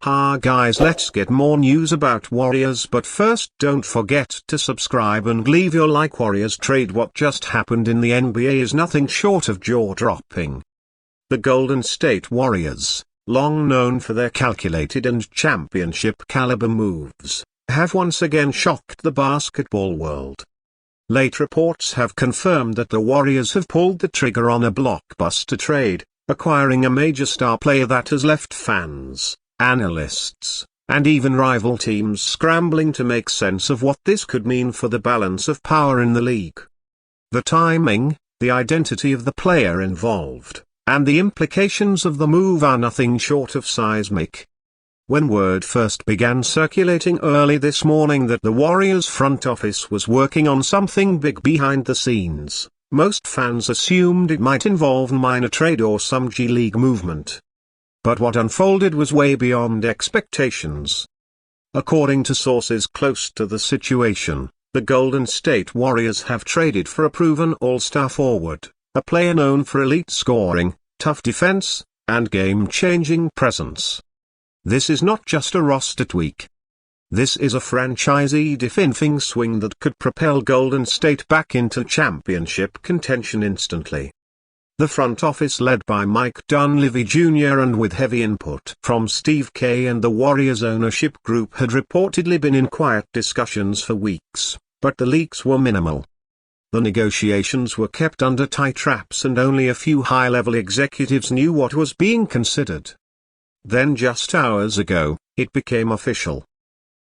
Hi guys, let's get more news about Warriors, but first don't forget to subscribe and leave your like. Warriors trade. What just happened in the NBA is nothing short of jaw-dropping. The Golden State Warriors, long known for their calculated and championship-caliber moves, have once again shocked the basketball world. Late reports have confirmed that the Warriors have pulled the trigger on a blockbuster trade, acquiring a major star player that has left fans, analysts, and even rival teams scrambling to make sense of what this could mean for the balance of power in the league. The timing, the identity of the player involved, and the implications of the move are nothing short of seismic. When word first began circulating early this morning that the Warriors front office was working on something big behind the scenes, most fans assumed it might involve a minor trade or some G League movement. But what unfolded was way beyond expectations. According to sources close to the situation, the Golden State Warriors have traded for a proven all-star forward, a player known for elite scoring, tough defense, and game-changing presence. This is not just a roster tweak. This is a franchisee-defining swing that could propel Golden State back into championship contention instantly. The front office, led by Mike Dunleavy Jr. and with heavy input from Steve Kerr and the Warriors ownership group, had reportedly been in quiet discussions for weeks, but the leaks were minimal. The negotiations were kept under tight wraps and only a few high-level executives knew what was being considered. Then just hours ago, it became official.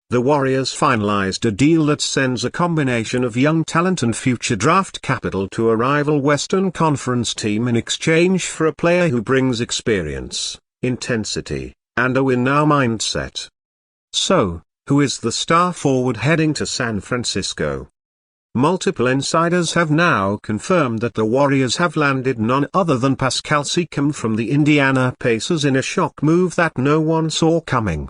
The Warriors finalized a deal that sends a combination of young talent and future draft capital to a rival Western Conference team in exchange for a player who brings experience, intensity, and a win-now mindset. So, who is the star forward heading to San Francisco? Multiple insiders have now confirmed that the Warriors have landed none other than Pascal Siakam from the Indiana Pacers in a shock move that no one saw coming.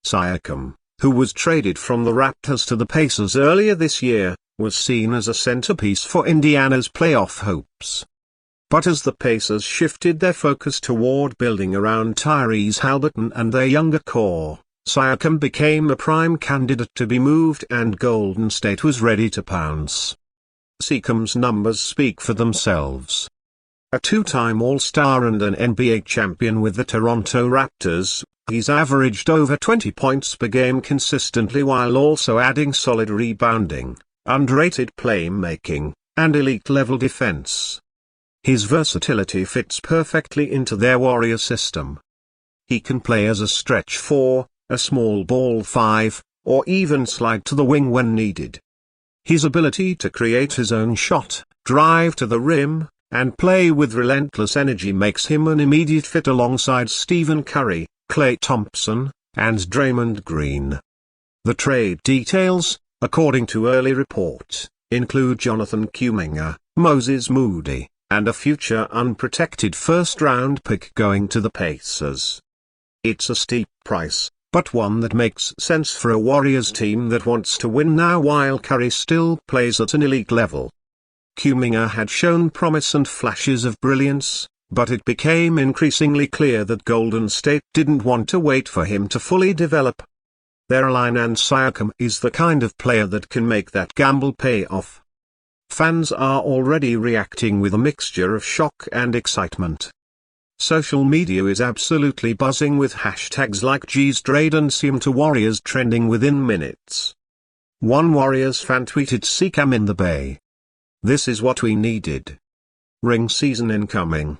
Siakam, who was traded from the Raptors to the Pacers earlier this year, was seen as a centerpiece for Indiana's playoff hopes. But as the Pacers shifted their focus toward building around Tyrese Haliburton and their younger core, Siakam became a prime candidate to be moved, and Golden State was ready to pounce. Siakam's numbers speak for themselves. A two-time All-Star and an NBA champion with the Toronto Raptors, he's averaged over 20 points per game consistently while also adding solid rebounding, underrated playmaking, and elite-level defense. His versatility fits perfectly into their Warrior system. He can play as a stretch 4, a small ball 5, or even slide to the wing when needed. His ability to create his own shot, drive to the rim, and play with relentless energy makes him an immediate fit alongside Stephen Curry, Klay Thompson, and Draymond Green. The trade details, according to early reports, include Jonathan Kuminga, Moses Moody, and a future unprotected first-round pick going to the Pacers. It's a steep price, but one that makes sense for a Warriors team that wants to win now while Curry still plays at an elite level. Kuminga had shown promise and flashes of brilliance, but it became increasingly clear that Golden State didn't want to wait for him to fully develop. Their line, and Siakam is the kind of player that can make that gamble pay off. Fans are already reacting with a mixture of shock and excitement. Social media is absolutely buzzing with hashtags like gswtrade and #Warriors trending within minutes. One Warriors fan tweeted, "Siakam in the Bay. This is what we needed. Ring season incoming."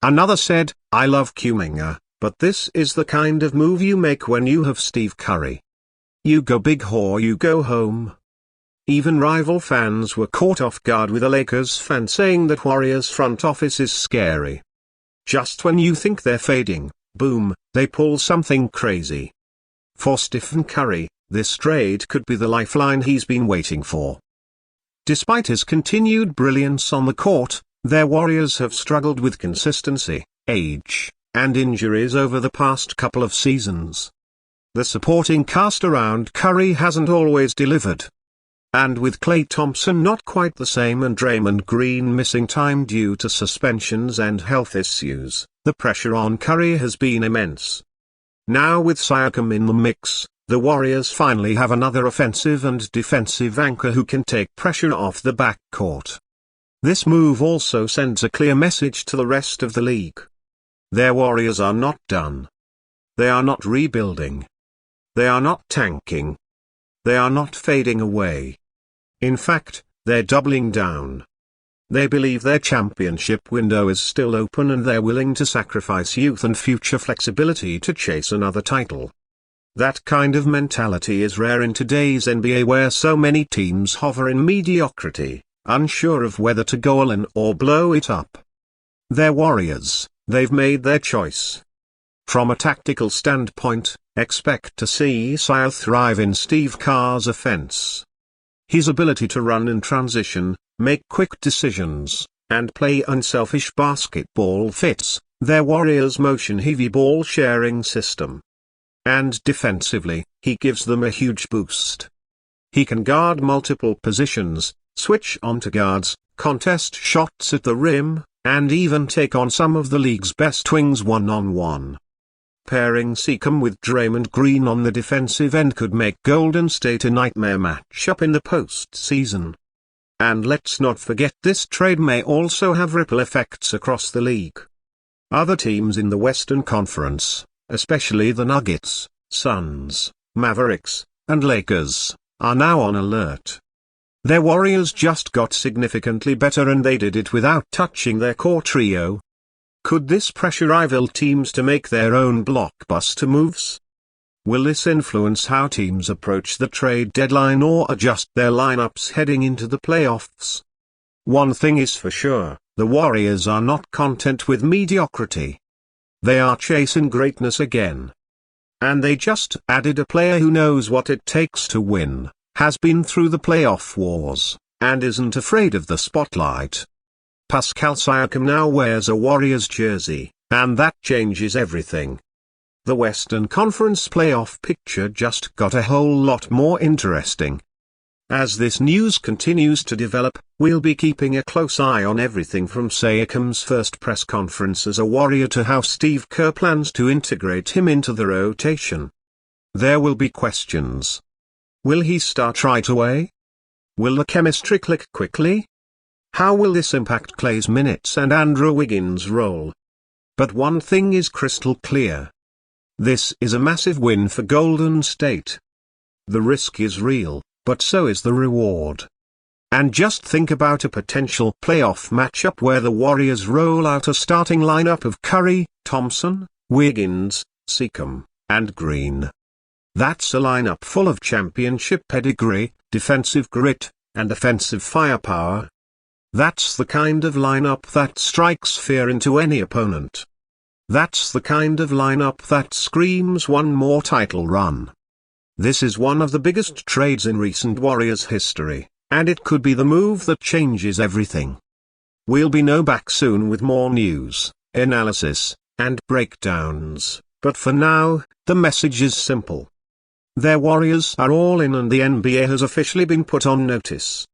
Another said, "I love Kuminga, but this is the kind of move you make when you have Steve Curry. You go big or you go home." Even rival fans were caught off guard with a Lakers fan saying that Warriors front office is scary. Just when you think they're fading, boom, they pull something crazy. For Stephen Curry, this trade could be the lifeline he's been waiting for. Despite his continued brilliance on the court, their Warriors have struggled with consistency, age, and injuries over the past couple of seasons. The supporting cast around Curry hasn't always delivered. And with Klay Thompson not quite the same and Draymond Green missing time due to suspensions and health issues, the pressure on Curry has been immense. Now with Siakam in the mix, the Warriors finally have another offensive and defensive anchor who can take pressure off the backcourt. This move also sends a clear message to the rest of the league. Their Warriors are not done. They are not rebuilding. They are not tanking. They are not fading away. In fact, they're doubling down. They believe their championship window is still open and they're willing to sacrifice youth and future flexibility to chase another title. That kind of mentality is rare in today's NBA, where so many teams hover in mediocrity, unsure of whether to go all in or blow it up. They're Warriors, they've made their choice. From a tactical standpoint, expect to see Sia thrive in Steve Kerr's offense. His ability to run in transition, make quick decisions, and play unselfish basketball fits their Warriors' motion-heavy ball-sharing system. And defensively, he gives them a huge boost. He can guard multiple positions, switch onto guards, contest shots at the rim, and even take on some of the league's best wings one-on-one. Pairing Siakam with Draymond Green on the defensive end could make Golden State a nightmare matchup in the postseason. And let's not forget, this trade may also have ripple effects across the league. Other teams in the Western Conference, especially the Nuggets, Suns, Mavericks, and Lakers, are now on alert. Their Warriors just got significantly better and they did it without touching their core trio. Could this pressure rival teams to make their own blockbuster moves? Will this influence how teams approach the trade deadline or adjust their lineups heading into the playoffs? One thing is for sure, the Warriors are not content with mediocrity. They are chasing greatness again. And they just added a player who knows what it takes to win, has been through the playoff wars, and isn't afraid of the spotlight. Pascal Siakam now wears a Warriors jersey, and that changes everything. The Western Conference playoff picture just got a whole lot more interesting. As this news continues to develop, we'll be keeping a close eye on everything from Siakam's first press conference as a Warrior to how Steve Kerr plans to integrate him into the rotation. There will be questions. Will he start right away? Will the chemistry click quickly? How will this impact Clay's minutes and Andrew Wiggins' role? But one thing is crystal clear. This is a massive win for Golden State. The risk is real, but so is the reward. And just think about a potential playoff matchup where the Warriors roll out a starting lineup of Curry, Thompson, Wiggins, Siakam, and Green. That's a lineup full of championship pedigree, defensive grit, and offensive firepower. That's the kind of lineup that strikes fear into any opponent. That's the kind of lineup that screams one more title run. This is one of the biggest trades in recent Warriors history, and it could be the move that changes everything. We'll be back soon with more news, analysis, and breakdowns, but for now, the message is simple. Their Warriors are all in and the NBA has officially been put on notice.